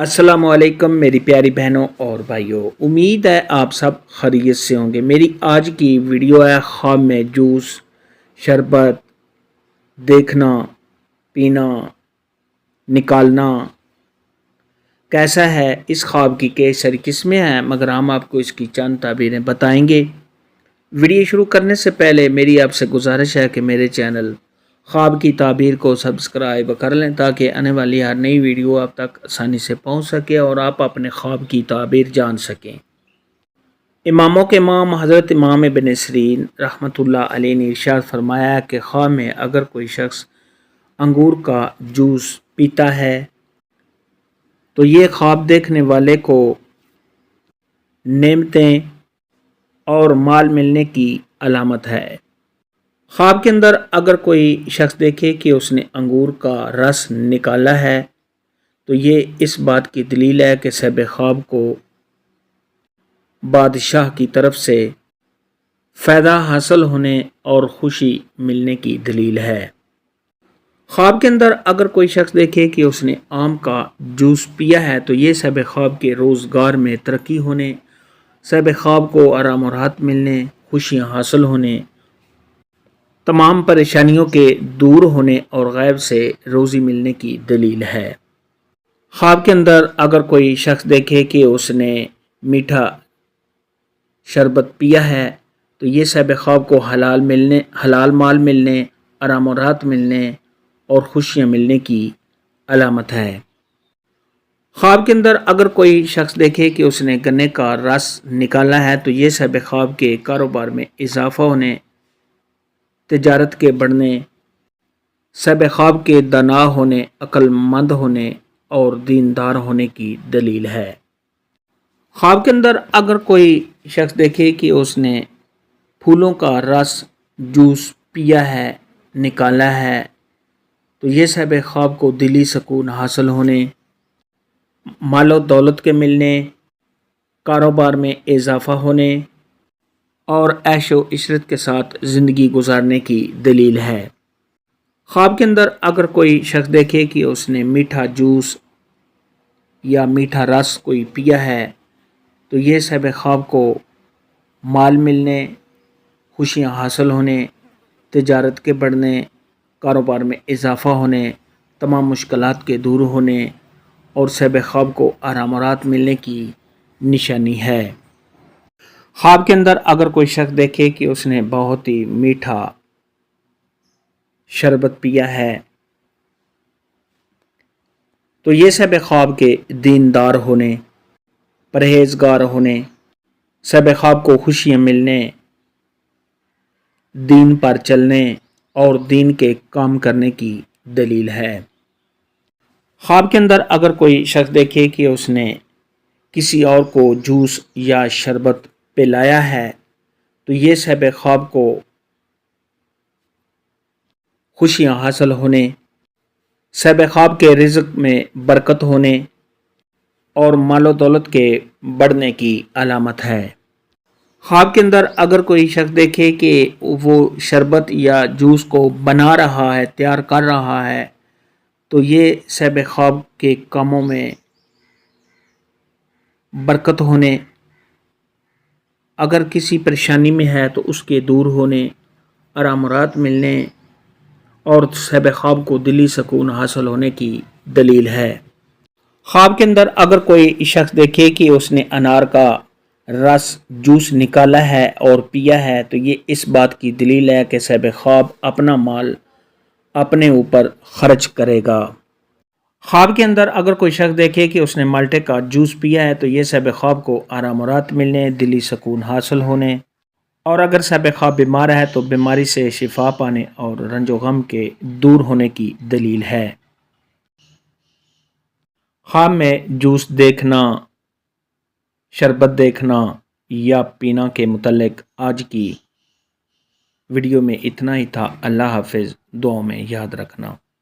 السلام علیکم میری پیاری بہنوں اور بھائیوں، امید ہے آپ سب خیریت سے ہوں گے۔ میری آج کی ویڈیو ہے خواب میں جوس، شربت دیکھنا، پینا، نکالنا کیسا ہے۔ اس خواب کی کئی ساری قسمیں ہیں مگر ہم آپ کو اس کی چند تعبیریں بتائیں گے۔ ویڈیو شروع کرنے سے پہلے میری آپ سے گزارش ہے کہ میرے چینل خواب کی تعبیر کو سبسکرائب کر لیں تاکہ آنے والی ہر نئی ویڈیو آپ تک آسانی سے پہنچ سکے اور آپ اپنے خواب کی تعبیر جان سکیں۔ اماموں کے امام حضرت امام ابن سیرین رحمۃ اللہ علیہ نے ارشاد فرمایا کہ خواب میں اگر کوئی شخص انگور کا جوس پیتا ہے تو یہ خواب دیکھنے والے کو نعمتیں اور مال ملنے کی علامت ہے۔ خواب کے اندر اگر کوئی شخص دیکھے کہ اس نے انگور کا رس نکالا ہے تو یہ اس بات کی دلیل ہے کہ صاحب خواب کو بادشاہ کی طرف سے فائدہ حاصل ہونے اور خوشی ملنے کی دلیل ہے۔ خواب کے اندر اگر کوئی شخص دیکھے کہ اس نے آم کا جوس پیا ہے تو یہ صاحب خواب کے روزگار میں ترقی ہونے، صاحب خواب کو آرام و راحت ملنے، خوشیاں حاصل ہونے، تمام پریشانیوں کے دور ہونے اور غیب سے روزی ملنے کی دلیل ہے۔ خواب کے اندر اگر کوئی شخص دیکھے کہ اس نے میٹھا شربت پیا ہے تو یہ صاحب خواب کو حلال مال ملنے، آرام و راحت ملنے اور خوشیاں ملنے کی علامت ہے۔ خواب کے اندر اگر کوئی شخص دیکھے کہ اس نے گنے کا رس نکالا ہے تو یہ صاحب خواب کے کاروبار میں اضافہ ہونے، تجارت کے بڑھنے، صاحب خواب کے دانا ہونے، عقل مند ہونے اور دیندار ہونے کی دلیل ہے۔ خواب کے اندر اگر کوئی شخص دیکھے کہ اس نے پھولوں کا رس جوس پیا ہے، نکالا ہے تو یہ صاحب خواب کو دلی سکون حاصل ہونے، مال و دولت کے ملنے، کاروبار میں اضافہ ہونے اور عیش و عشرت کے ساتھ زندگی گزارنے کی دلیل ہے۔ خواب کے اندر اگر کوئی شخص دیکھے کہ اس نے میٹھا جوس یا میٹھا رس کوئی پیا ہے تو یہ صاحب خواب کو مال ملنے، خوشیاں حاصل ہونے، تجارت کے بڑھنے، کاروبار میں اضافہ ہونے، تمام مشکلات کے دور ہونے اور صاحب خواب کو آرام و راحت ملنے کی نشانی ہے۔ خواب کے اندر اگر کوئی شخص دیکھے کہ اس نے بہت ہی میٹھا شربت پیا ہے تو یہ صاحب خواب کے دیندار ہونے، پرہیزگار ہونے، صاحب خواب کو خوشیاں ملنے، دین پر چلنے اور دین کے کام کرنے کی دلیل ہے۔ خواب کے اندر اگر کوئی شخص دیکھے کہ اس نے کسی اور کو جوس یا شربت پلایا ہے تو یہ صاحب خواب کو خوشیاں حاصل ہونے، صاحب خواب کے رزق میں برکت ہونے اور مال و دولت کے بڑھنے کی علامت ہے۔ خواب کے اندر اگر کوئی شخص دیکھے کہ وہ شربت یا جوس کو بنا رہا ہے، تیار کر رہا ہے تو یہ صاحب خواب کے کاموں میں برکت ہونے، اگر کسی پریشانی میں ہے تو اس کے دور ہونے، آرام و راحت ملنے اور صاحب خواب کو دلی سکون حاصل ہونے کی دلیل ہے۔ خواب کے اندر اگر کوئی شخص دیکھے کہ اس نے انار کا رس جوس نکالا ہے اور پیا ہے تو یہ اس بات کی دلیل ہے کہ صاحب خواب اپنا مال اپنے اوپر خرچ کرے گا۔ خواب کے اندر اگر کوئی شخص دیکھے کہ اس نے مالٹے کا جوس پیا ہے تو یہ صاحب خواب کو آرام و راحت ملنے، دلی سکون حاصل ہونے اور اگر صاحب خواب بیمار ہے تو بیماری سے شفا پانے اور رنج و غم کے دور ہونے کی دلیل ہے۔ خواب میں جوس دیکھنا، شربت دیکھنا یا پینا کے متعلق آج کی ویڈیو میں اتنا ہی تھا۔ اللہ حافظ، دعاؤں میں یاد رکھنا۔